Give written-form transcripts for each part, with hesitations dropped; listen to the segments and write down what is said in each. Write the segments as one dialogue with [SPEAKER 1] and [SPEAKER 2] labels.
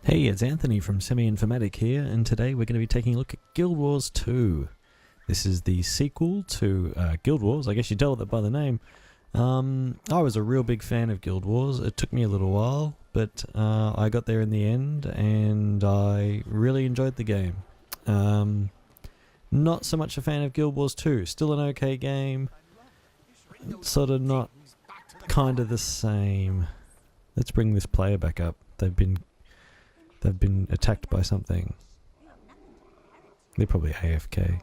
[SPEAKER 1] Hey, it's Anthony from Semi-Informatic here, and today we're going to be taking a look at Guild Wars 2. This is the sequel to Guild Wars. I guess you tell that by the name. I was a real big fan of Guild Wars. It took me a little while, but I got there in the end, and I really enjoyed the game. Not so much a fan of Guild Wars 2. Still an okay game. Sort of not kind of the same. Let's bring this player back up. They've been attacked by something. They're probably AFK.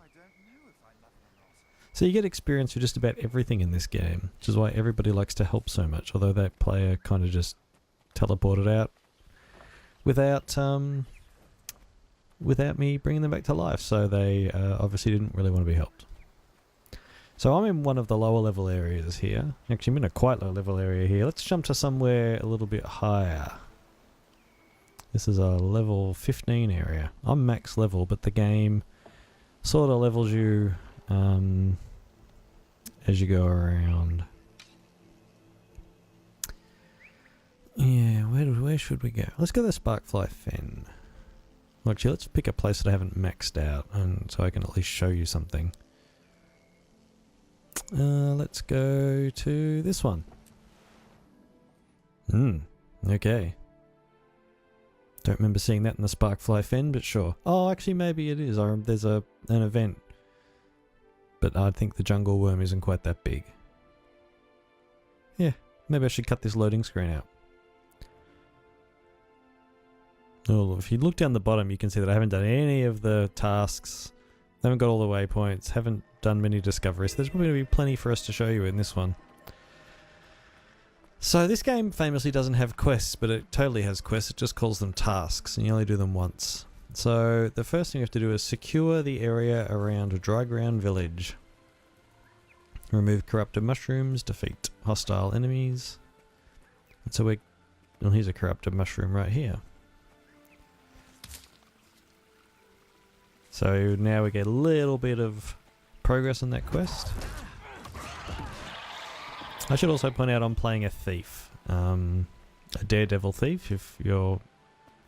[SPEAKER 1] So you get experience for just about everything in this game, which is why everybody likes to help so much, although that player kind of just teleported out without me bringing them back to life, so they obviously didn't really want to be helped. So I'm in one of the lower level areas here. Actually, I'm in a quite low level area here. Let's jump to somewhere a little bit higher. This is a level 15 area. I'm max level, but the game sort of levels you as you go around. Yeah, where should we go? Let's go to the Sparkfly Fen. Actually, let's pick a place that I haven't maxed out, and so I can at least show you something. Let's go to this one. Okay. Don't remember seeing that in the Sparkfly Fen, but sure. Oh, actually maybe it is. There's an event. But I think the jungle worm isn't quite that big. Yeah, maybe I should cut this loading screen out. Oh, if you look down the bottom, you can see that I haven't done any of the tasks. Haven't got all the waypoints. Haven't done many discoveries. There's probably going to be plenty for us to show you in this one. So this game famously doesn't have quests, but it totally has quests. It just calls them tasks, and you only do them once. So the first thing you have to do is secure the area around a dry ground village. Remove corrupted mushrooms, defeat hostile enemies. And so well, here's a corrupted mushroom right here. So now we get a little bit of progress on that quest. I should also point out I'm playing a thief, a daredevil thief, if you're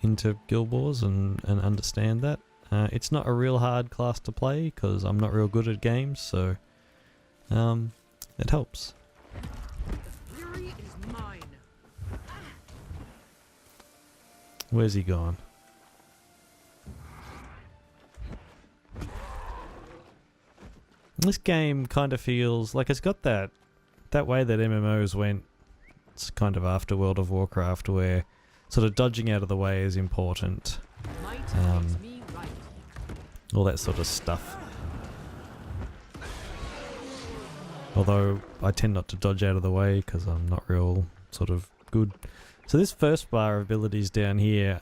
[SPEAKER 1] into Guild Wars and understand that. It's not a real hard class to play because I'm not real good at games, so it helps.
[SPEAKER 2] Fury is mine.
[SPEAKER 1] Where's he gone? This game kind of feels like it's got that way that MMOs went. It's kind of after World of Warcraft, where sort of dodging out of the way is important. All that sort of stuff. Although I tend not to dodge out of the way because I'm not real sort of good. So this first bar of abilities down here,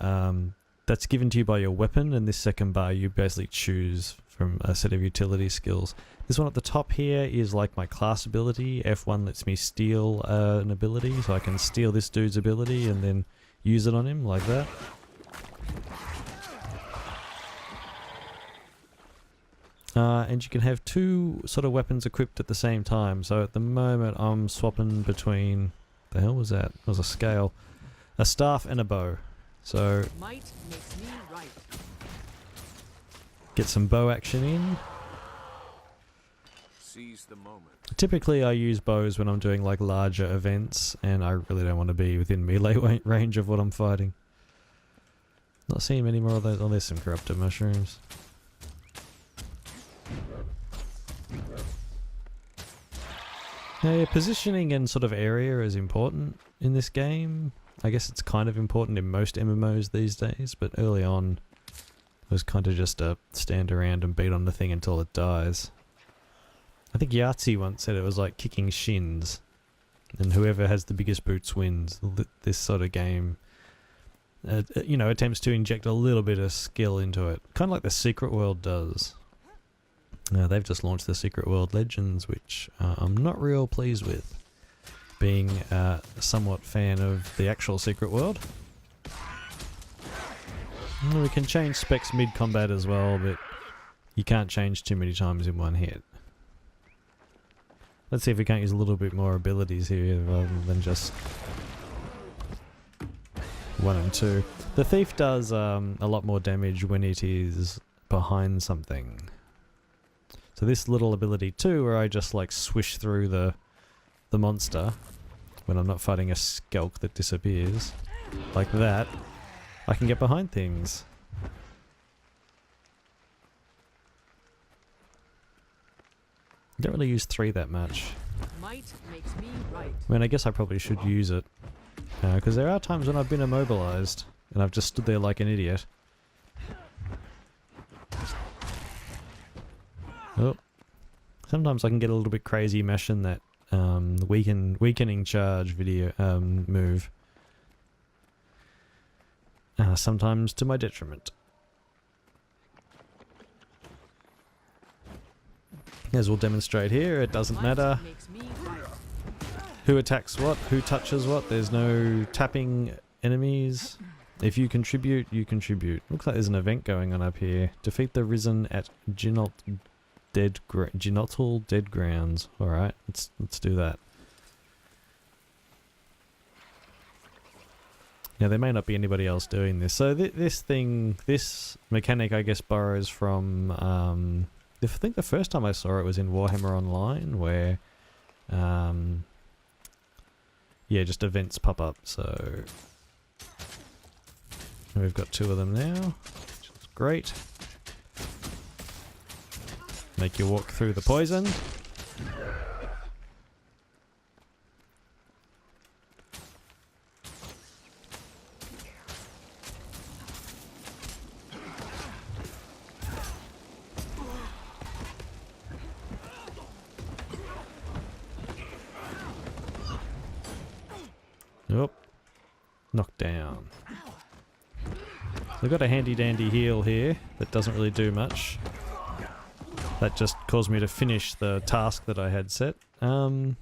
[SPEAKER 1] that's given to you by your weapon, and this second bar you basically choose from a set of utility skills. This one at the top here is like my class ability. F1 lets me steal an ability, so I can steal this dude's ability and then use it on him like that. And you can have two sort of weapons equipped at the same time. So at the moment I'm swapping between, the hell was that? It was a scale. A staff and a bow. So
[SPEAKER 2] Might makes me right.
[SPEAKER 1] Get some bow action in.
[SPEAKER 3] Seize the moment.
[SPEAKER 1] Typically I use bows when I'm doing like larger events, and I really don't want to be within melee range of what I'm fighting. Not seeing many more of those. Oh, there's some corrupted mushrooms. Now, yeah, positioning and sort of area is important in this game. I guess it's kind of important in most MMOs these days, but early on it was kind of just a stand around and beat on the thing until it dies. I think Yahtzee once said it was like kicking shins, and whoever has the biggest boots wins. This sort of game, you know, attempts to inject a little bit of skill into it, kind of like the Secret World does. They've just launched the Secret World Legends, which I'm not real pleased with, being a somewhat fan of the actual Secret World. We can change specs mid-combat as well, but you can't change too many times in one hit. Let's see if we can't use a little bit more abilities here rather than just 1 and 2. The thief does a lot more damage when it is behind something. So this little ability too, where I just like swish through the monster when I'm not fighting a skelk that disappears, like that, I can get behind things. Don't really use 3 that much.
[SPEAKER 2] Might makes me right.
[SPEAKER 1] I mean, I guess I probably should use it. Because there are times when I've been immobilized and I've just stood there like an idiot. Oh. Sometimes I can get a little bit crazy mashing that weakening charge video move. Sometimes to my detriment. As we'll demonstrate here, it doesn't matter
[SPEAKER 2] Makes me right.
[SPEAKER 1] who attacks what, who touches what. There's no tapping enemies. If you contribute, you contribute. Looks like there's an event going on up here. Defeat the Risen at Genotal Dead Grounds. Alright, let's do that. Now there may not be anybody else doing this. So this mechanic I guess borrows from, I think the first time I saw it was in Warhammer Online, where, yeah, just events pop up. So we've got 2 of them now, which is great. Make you walk through the poison. Nope. Knocked down. We've got a handy dandy heal here that doesn't really do much. That just caused me to finish the task that I had set. It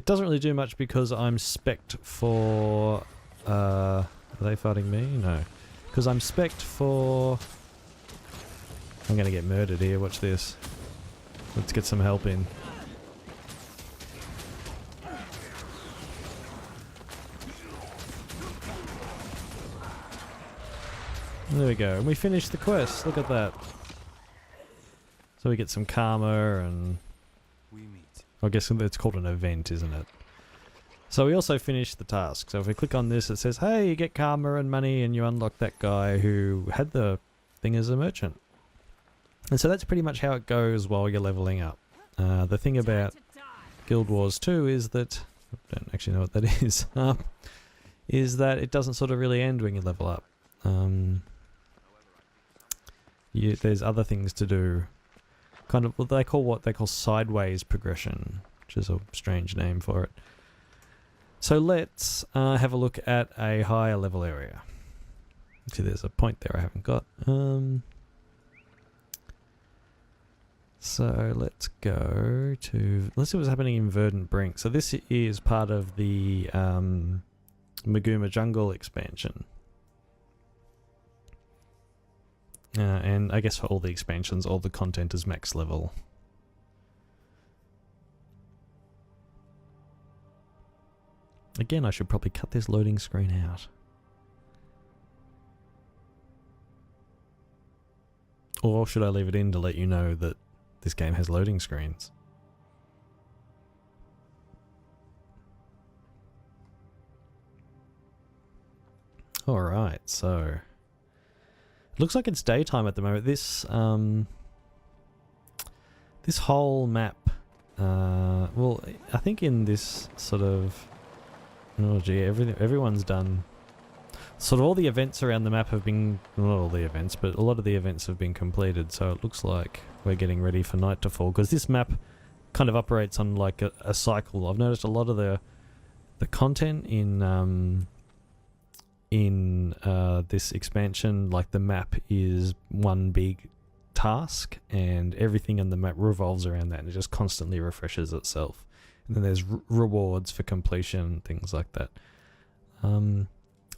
[SPEAKER 1] doesn't really do much because I'm spec'd for... are they fighting me? No. Because I'm spec'd for... I'm gonna get murdered here, watch this. Let's get some help in. There we go, and we finished the quest, look at that. So we get some karma and... I guess it's called an event, isn't it? So we also finished the task. So if we click on this, it says, hey, you get karma and money and you unlock that guy who had the thing as a merchant. And so that's pretty much how it goes while you're leveling up. The thing about Guild Wars 2 is that... I don't actually know what that is. Is that it doesn't sort of really end when you level up. There's other things to do. Kind of what they call sideways progression, which is a strange name for it. So let's have a look at a higher level area. See, there's a point there I haven't got. So let's go to... Let's see what's happening in Verdant Brink. So this is part of the Maguma Jungle expansion. And I guess for all the expansions, all the content is max level. Again, I should probably cut this loading screen out. Or should I leave it in to let you know that this game has loading screens? Alright, so... It looks like it's daytime at the moment. This this whole map, well, I think in this sort of, oh gee, everyone's done. Sort of all the events around the map have been, not all the events, but a lot of the events have been completed. So it looks like we're getting ready for night to fall, because this map kind of operates on like a cycle. I've noticed a lot of the content in this expansion, like the map is one big task and everything in the map revolves around that and it just constantly refreshes itself. And then there's rewards for completion, things like that.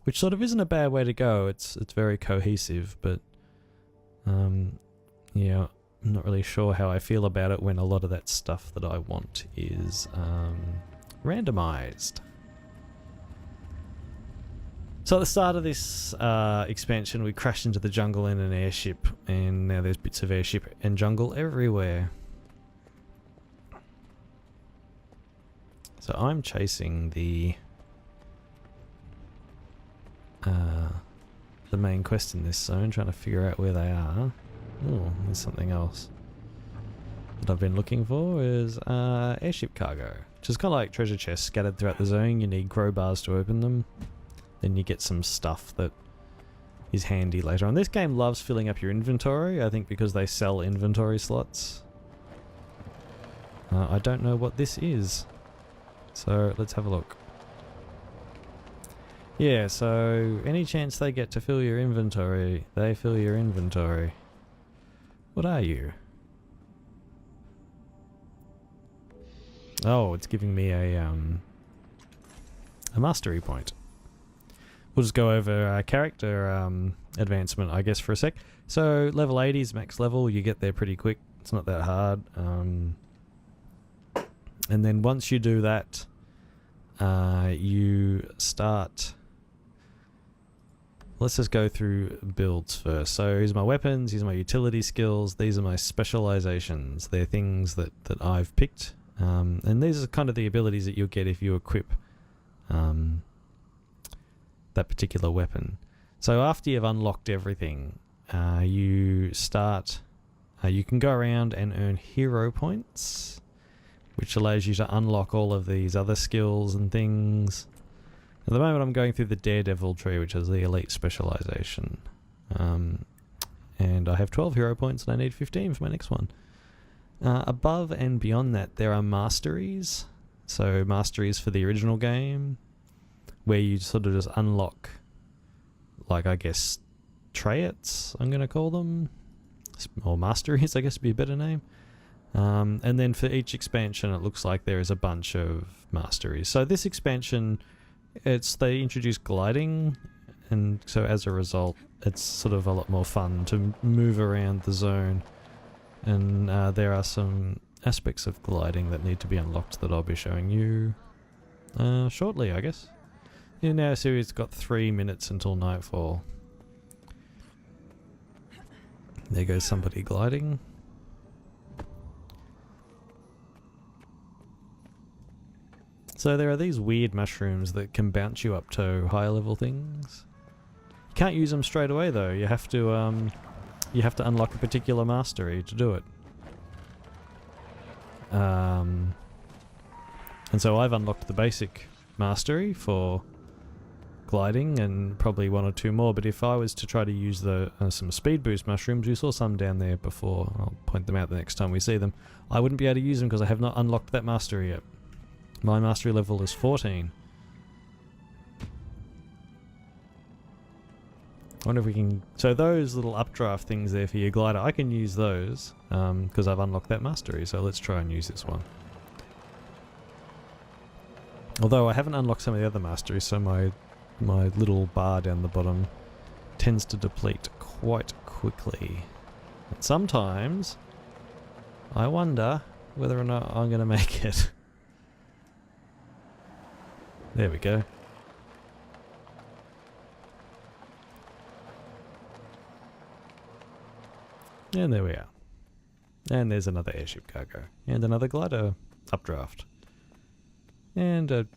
[SPEAKER 1] Which sort of isn't a bad way to go. It's very cohesive, but yeah, I'm not really sure how I feel about it when a lot of that stuff that I want is randomized. So at the start of this expansion, we crashed into the jungle in an airship, and now there's bits of airship and jungle everywhere. So I'm chasing the main quest in this zone, trying to figure out where they are. Oh, there's something else that I've been looking for, is airship cargo, which is kind of like treasure chests scattered throughout the zone. You need crowbars to open them. Then you get some stuff that is handy later on. This game loves filling up your inventory, I think because they sell inventory slots. I don't know what this is, so let's have a look. Yeah, so any chance they get to fill your inventory, they fill your inventory. What are you? Oh, it's giving me a mastery point. We'll just go over character advancement, I guess, for a sec. So level 80 is max level. You get there pretty quick. It's not that hard. And then once you do that, you start... Let's just go through builds first. So here's my weapons, here's my utility skills, these are my specializations. They're things that I've picked. And these are kind of the abilities that you'll get if you equip that particular weapon. So after you've unlocked everything, you start... you can go around and earn hero points, which allows you to unlock all of these other skills and things. At the moment I'm going through the Daredevil tree, which is the elite specialization. And I have 12 hero points and I need 15 for my next one. Above and beyond that there are masteries. So masteries for the original game, where you sort of just unlock, like, I guess, traits, I'm going to call them. Or masteries, I guess would be a better name. And then for each expansion it looks like there is a bunch of masteries. So this expansion, they introduce gliding, and so as a result it's sort of a lot more fun to move around the zone, and there are some aspects of gliding that need to be unlocked that I'll be showing you shortly, I guess. In our series, it's got 3 minutes until nightfall. There goes somebody gliding. So there are these weird mushrooms that can bounce you up to higher level things. You can't use them straight away though. You have to unlock a particular mastery to do it. And so I've unlocked the basic mastery for gliding and probably 1 or 2 more, but if I was to try to use the some speed boost mushrooms, we saw some down there before, I'll point them out the next time we see them, I wouldn't be able to use them because I have not unlocked that mastery yet. My mastery level is 14. I wonder if we can... So those little updraft things there for your glider, I can use those because I've unlocked that mastery, so let's try and use this one. Although I haven't unlocked some of the other masteries, so my little bar down the bottom tends to deplete quite quickly. And sometimes I wonder whether or not I'm going to make it. There we go. And there we are. And there's another airship cargo. And another glider updraft. And a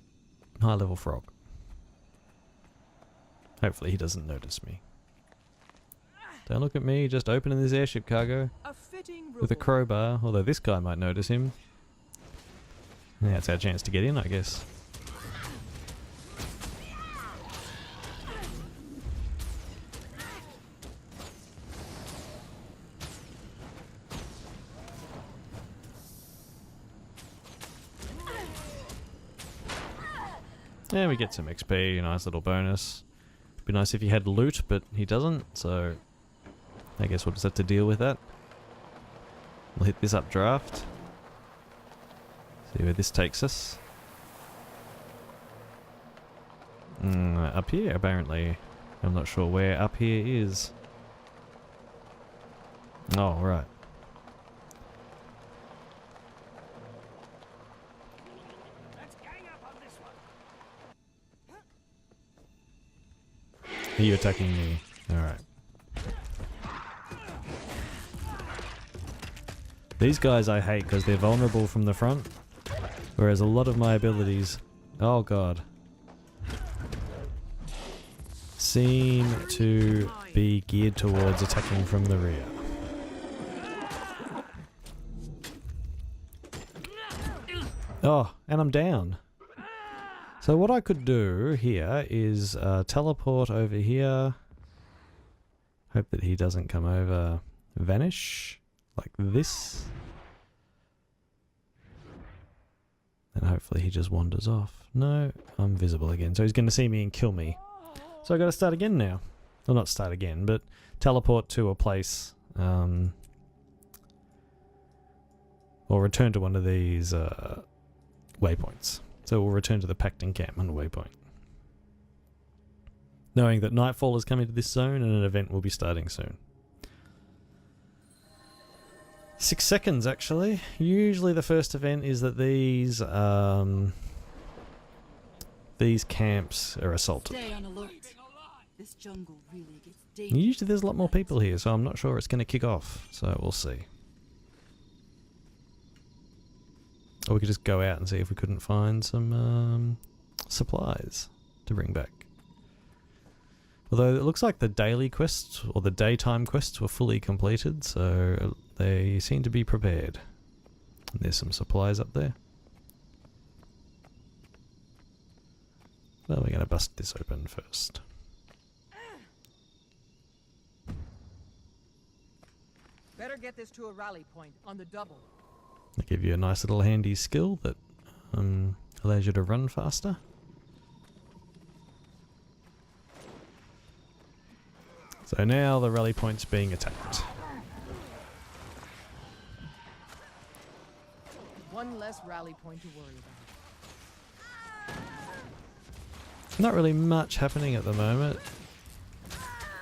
[SPEAKER 1] high level frog. Hopefully he doesn't notice me. Don't look at me, just opening this airship cargo with a crowbar, although this guy might notice him. Yeah, it's our chance to get in, I guess. Yeah, we get some XP, a nice little bonus. Be nice if he had loot, but he doesn't, so I guess we'll just have to deal with that. We'll hit this updraft. See where this takes us. Up here, apparently. I'm not sure where up here is. Oh, right. Are you attacking me? Alright. These guys I hate because they're vulnerable from the front, whereas a lot of my abilities, oh god, seem to be geared towards attacking from the rear. Oh, and I'm down. So what I could do here is teleport over here. Hope that he doesn't come over. Vanish. Like this. And hopefully he just wanders off. No, I'm visible again. So he's going to see me and kill me. So I got to start again now. Well, not start again, but teleport to a place. Or return to one of these waypoints. So we'll return to the Pact encampment waypoint. Knowing that nightfall is coming to this zone and an event will be starting soon. 6 seconds actually. Usually the first event is that these camps are assaulted.
[SPEAKER 3] Stay on alert. This jungle really gets dangerous.
[SPEAKER 1] Usually there's a lot more people here, so I'm not sure it's going to kick off. So we'll see. Or we could just go out and see if we couldn't find some supplies to bring back. Although it looks like the daily quests, or the daytime quests, were fully completed, so they seem to be prepared. And there's some supplies up there. Well, we're going to bust this open first.
[SPEAKER 2] Better get this to a rally point on the double.
[SPEAKER 1] They give you a nice little handy skill that allows you to run faster. So now the rally point's being attacked.
[SPEAKER 2] One less rally point to worry about.
[SPEAKER 1] Not really much happening at the moment.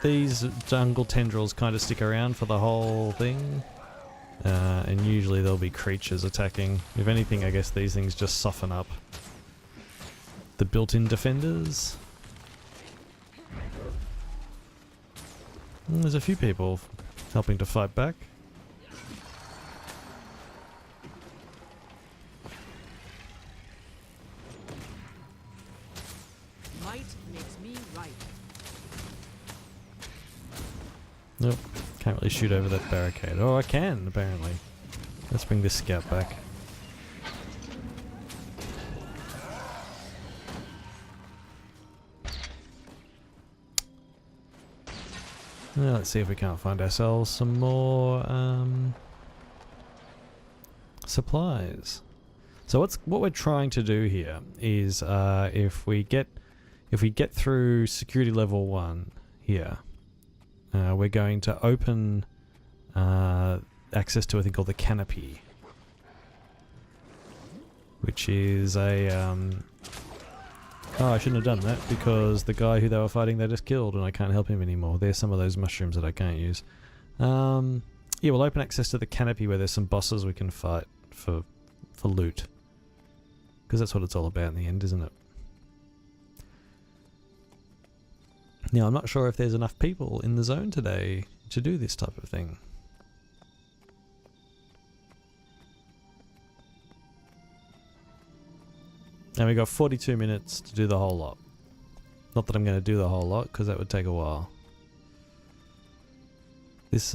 [SPEAKER 1] These jungle tendrils kind of stick around for the whole thing. And usually there'll be creatures attacking. If anything, I guess these things just soften up the built-in defenders. There's a few people helping to fight back.
[SPEAKER 2] Might makes me right.
[SPEAKER 1] Nope, can't really shoot over that barricade. Oh, I can, apparently. Let's bring this scout back. Now let's see if we can't find ourselves some more supplies. So what we're trying to do here is if we get through security level 1 here, we're going to open access to a thing called the canopy, which is a oh, I shouldn't have done that because the guy who they were fighting they just killed and I can't help him anymore. There's some of those mushrooms that I can't use. Yeah, we'll open access to the canopy where there's some bosses we can fight for loot. Because that's what it's all about in the end, isn't it? Now, I'm not sure if there's enough people in the zone today to do this type of thing. And we got 42 minutes to do the whole lot. Not that I'm going to do the whole lot, because that would take a while. This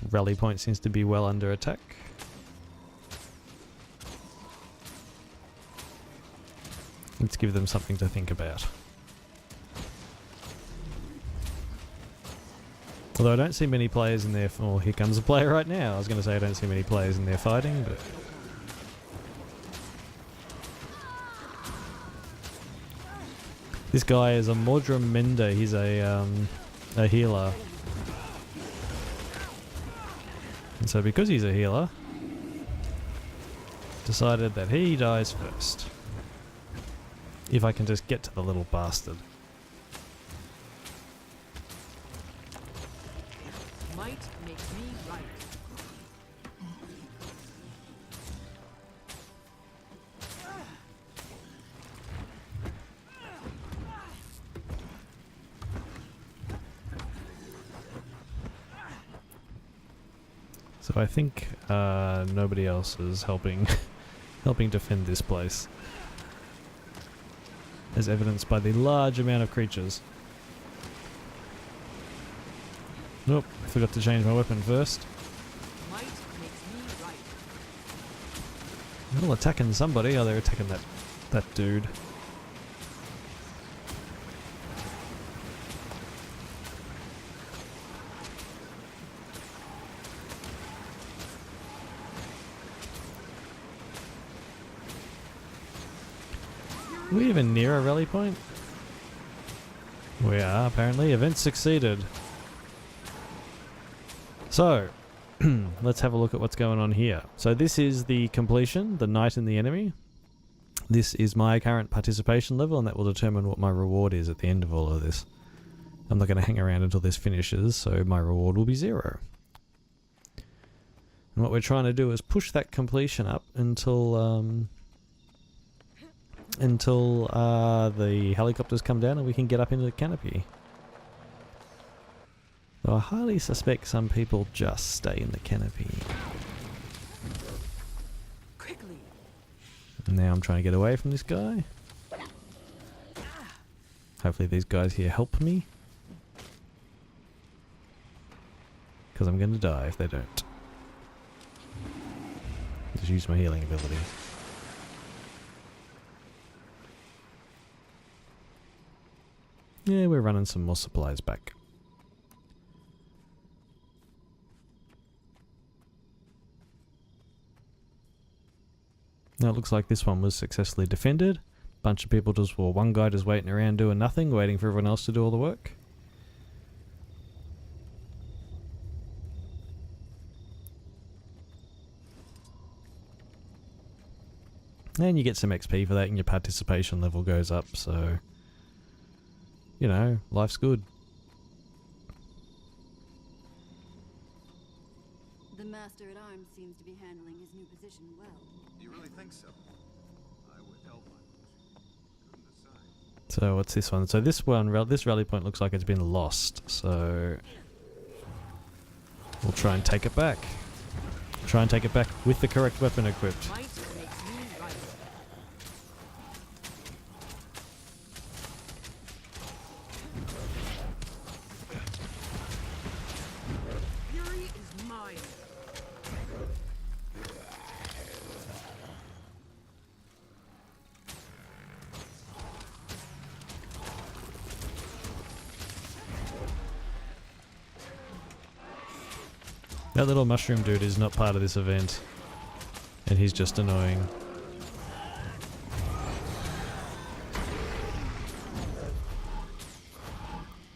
[SPEAKER 1] rally point seems to be well under attack. Let's give them something to think about. Although I don't see many players in there. Oh, here comes a player right now. I was going to say I don't see many players in there fighting, but... This guy is a Mordrum Mender. He's a healer. And so because he's a healer, decided that he dies first. If I can just get to the little bastard.
[SPEAKER 2] Might makes me right.
[SPEAKER 1] So I think nobody else is helping helping defend this place, as evidenced by the large amount of creatures. Nope, I forgot to change my weapon first.
[SPEAKER 2] Might makes me right.
[SPEAKER 1] They're all attacking somebody. Oh, they're attacking that dude. Are we even near a rally point? We are, apparently. Event succeeded. So, let's have a look at what's going on here. So this is the completion, the knight and the enemy. This is my current participation level, and that will determine what my reward is at the end of all of this. I'm not going to hang around until this finishes, so my reward will be 0. And what we're trying to do is push that completion up until the helicopters come down and we can get up into the canopy. Though I highly suspect some people just stay in the canopy.
[SPEAKER 3] Quickly.
[SPEAKER 1] And now I'm trying to get away from this guy. Hopefully these guys here help me. Because I'm going to die if they don't. Just use my healing ability. Yeah, we're running some more supplies back. Now it looks like this one was successfully defended. Bunch of people just, well, one guy just waiting around doing nothing, waiting for everyone else to do all the work. And you get some XP for that and your participation level goes up, so you know, life's good.
[SPEAKER 3] The master at arms seems to be handling his new position well.
[SPEAKER 4] You really think so? I would help on couldn't decide.
[SPEAKER 1] So what's this one? So this one, this rally point looks like it's been lost. So we'll try and take it back. Try and take it back with the correct weapon equipped.
[SPEAKER 2] Might makes me right. Fury is mine.
[SPEAKER 1] That little mushroom dude is not part of this event. And he's just annoying.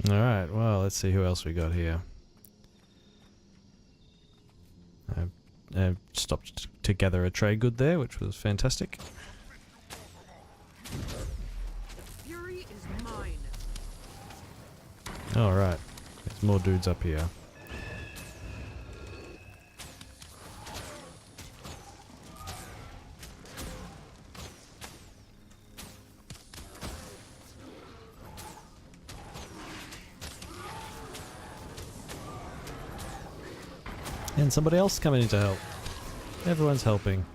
[SPEAKER 1] Alright, well, let's see who else we got here. I stopped to gather a trade good there, which was fantastic.
[SPEAKER 2] Fury is mine.
[SPEAKER 1] Alright, there's more dudes up here. And somebody else coming in to help. Everyone's helping.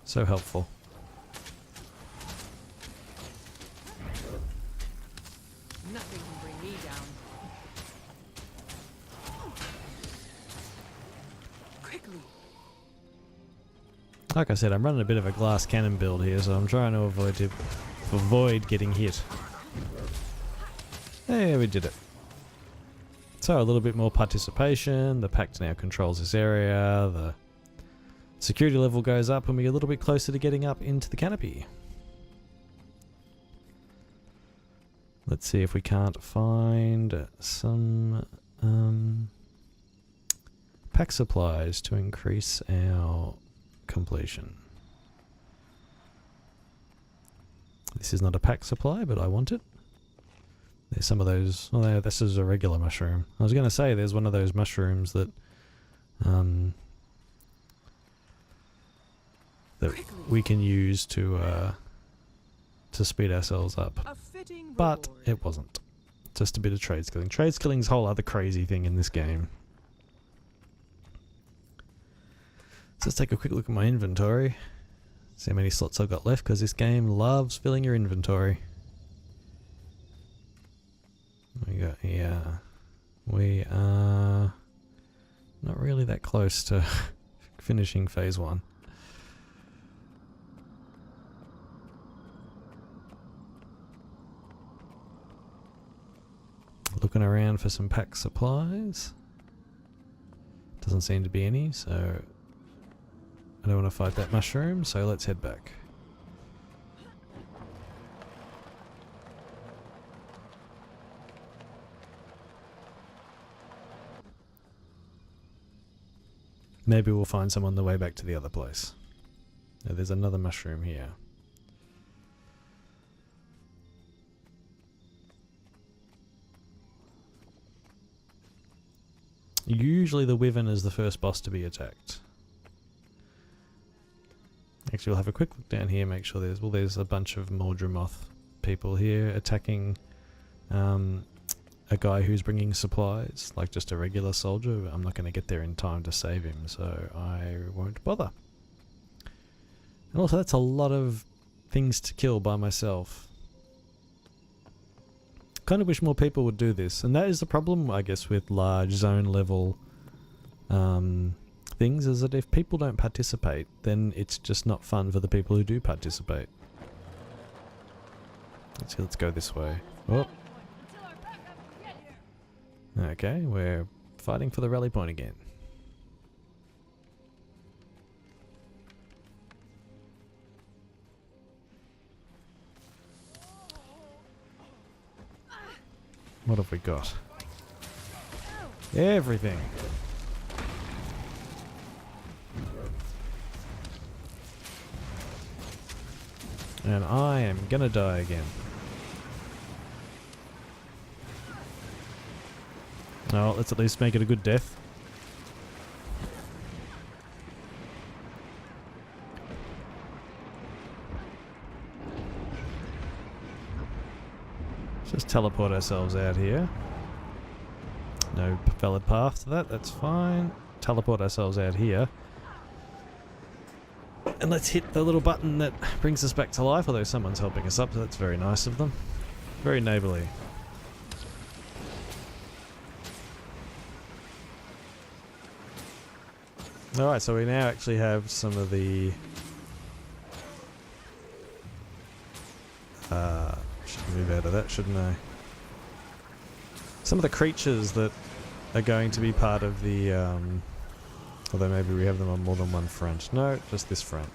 [SPEAKER 1] So helpful.
[SPEAKER 2] Nothing can bring me down.
[SPEAKER 3] Quickly.
[SPEAKER 1] Like I said, I'm running a bit of a glass cannon build here, so I'm trying to avoid getting hit. Hey, we did it. So a little bit more participation, the pact now controls this area, the security level goes up and we get a little bit closer to getting up into the canopy. Let's see if we can't find some pack supplies to increase our completion. This is not a pack supply, but I want it. There's some of those. Oh, this is a regular mushroom. I was going to say there's one of those mushrooms that we can use to speed ourselves up.
[SPEAKER 2] A fitting
[SPEAKER 1] But
[SPEAKER 2] reward.
[SPEAKER 1] it wasn't. Just a bit of trade skilling. Trade skilling is a whole other crazy thing in this game. Let's take a quick look at my inventory. See how many slots I've got left, because this game loves filling your inventory. What we got here? We are not really that close to finishing phase 1. Looking around for some pack supplies. Doesn't seem to be any, so I don't want to fight that mushroom, so let's head back. Maybe we'll find some on the way back to the other place. Now, there's another mushroom here. Usually the Wyvern is the first boss to be attacked. Actually, we'll have a quick look down here, make sure there's a bunch of Mordremoth people here attacking a guy who's bringing supplies, like just a regular soldier. I'm not going to get there in time to save him, so I won't bother. And also, that's a lot of things to kill by myself. Kind of wish more people would do this, and that is the problem, I guess, with large zone level things, is that if people don't participate, then it's just not fun for the people who do participate. Let's go this way. Oh. Okay, we're fighting for the rally point again. What have we got? Everything. And I am gonna die again. Oh, let's at least make it a good death. Just teleport ourselves out here. No valid path to that, that's fine. Teleport ourselves out here. And let's hit the little button that brings us back to life, although someone's helping us up, so that's very nice of them. Very neighbourly. Alright, so we now actually have some of the... should move out of that, shouldn't I? Some of the creatures that are going to be part of the... although maybe we have them on more than one front. No, just this front.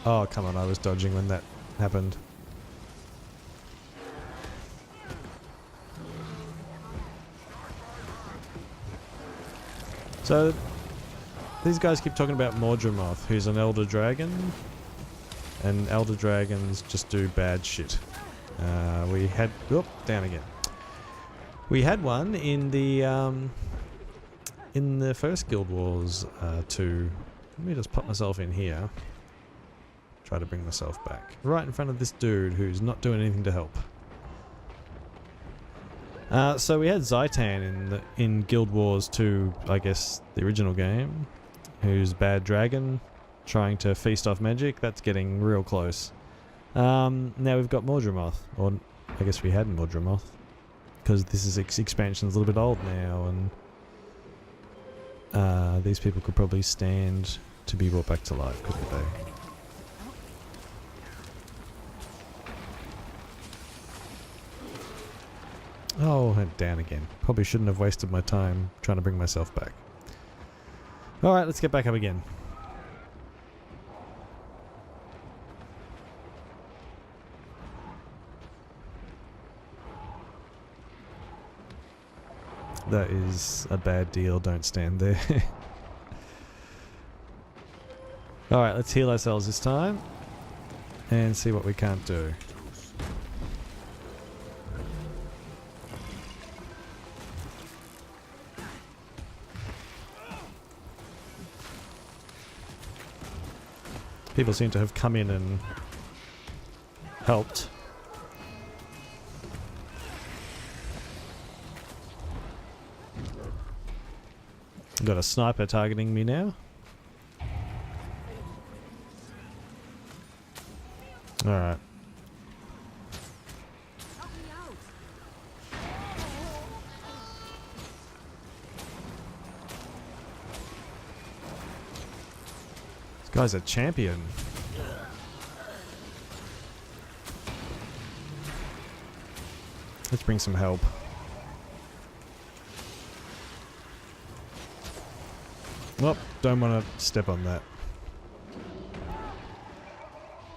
[SPEAKER 1] Oh, come on, I was dodging when that happened. So... these guys keep talking about Mordremoth, who's an Elder Dragon, and Elder Dragons just do bad shit. We had... oop, down again. We had one in the first Guild Wars 2. Let me just pop myself in here. Try to bring myself back. Right in front of this dude who's not doing anything to help. So we had Zaitan in Guild Wars 2, I guess, the original game. Who's bad dragon, trying to feast off magic. That's getting real close. Now we've got Mordremoth, or I guess we had Mordremoth, because this is expansion's a little bit old now, and these people could probably stand to be brought back to life, couldn't they? Oh, went down again. Probably shouldn't have wasted my time trying to bring myself back. Alright, let's get back up again. That is a bad deal, don't stand there. Alright, let's heal ourselves this time. And see what we can't do. People seem to have come in and helped. Got a sniper targeting me now. Alright.
[SPEAKER 3] Help me out.
[SPEAKER 1] This guy's a champion. Let's bring some help. Well, don't want to step on that.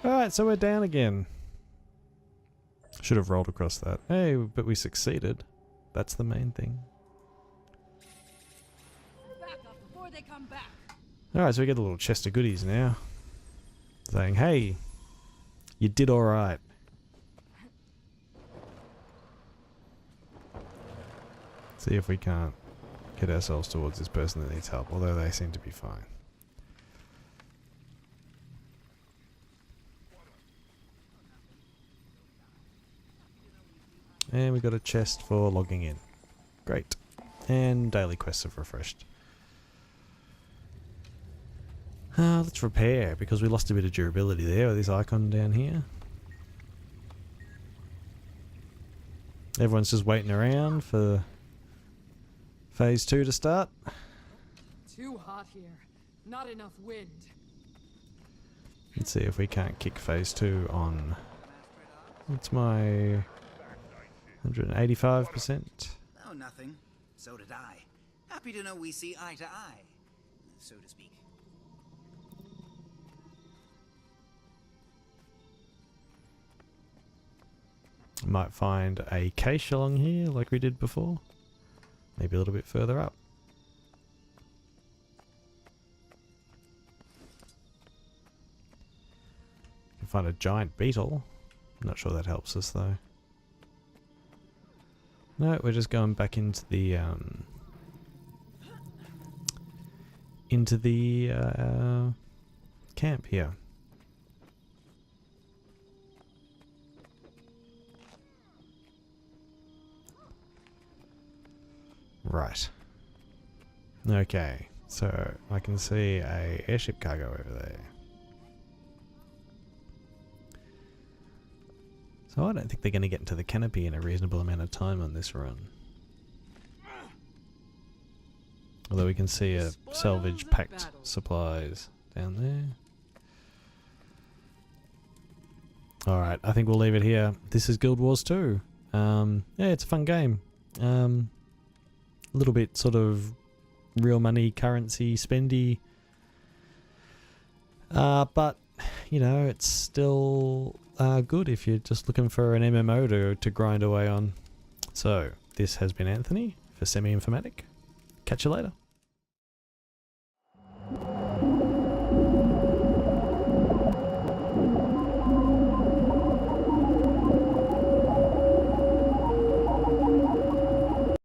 [SPEAKER 1] Alright, so we're down again. Should have rolled across that. Hey, but we succeeded. That's the main thing.
[SPEAKER 3] Back up before they come back.
[SPEAKER 1] Alright, so we get a little chest of goodies now. Saying, hey, you did alright. See if we can't get ourselves towards this person that needs help, although they seem to be fine. And we got a chest for logging in. Great. And daily quests have refreshed. Let's repair, because we lost a bit of durability there with this icon down here. Everyone's just waiting around for phase 2 to start.
[SPEAKER 2] Too hot here. Not enough wind.
[SPEAKER 1] Let's see if we can't kick phase 2 on. What's my 185%?
[SPEAKER 5] Oh, nothing. So did I. Happy to know we see eye to eye, so to speak.
[SPEAKER 1] Might find a cache along here like we did before. Maybe a little bit further up. Can find a giant beetle. Not sure that helps us though. No, we're just going back into the camp here. Right. Okay, so I can see a airship cargo over there. So I don't think they're going to get into the canopy in a reasonable amount of time on this run. Although we can see a salvage packed supplies down there. Alright, I think we'll leave it here. This is Guild Wars 2. Yeah, it's a fun game. A little bit sort of real money currency spendy. But, you know, it's still good if you're just looking for an MMO to grind away on. So, this has been Anthony for Semi-Informatic. Catch you later.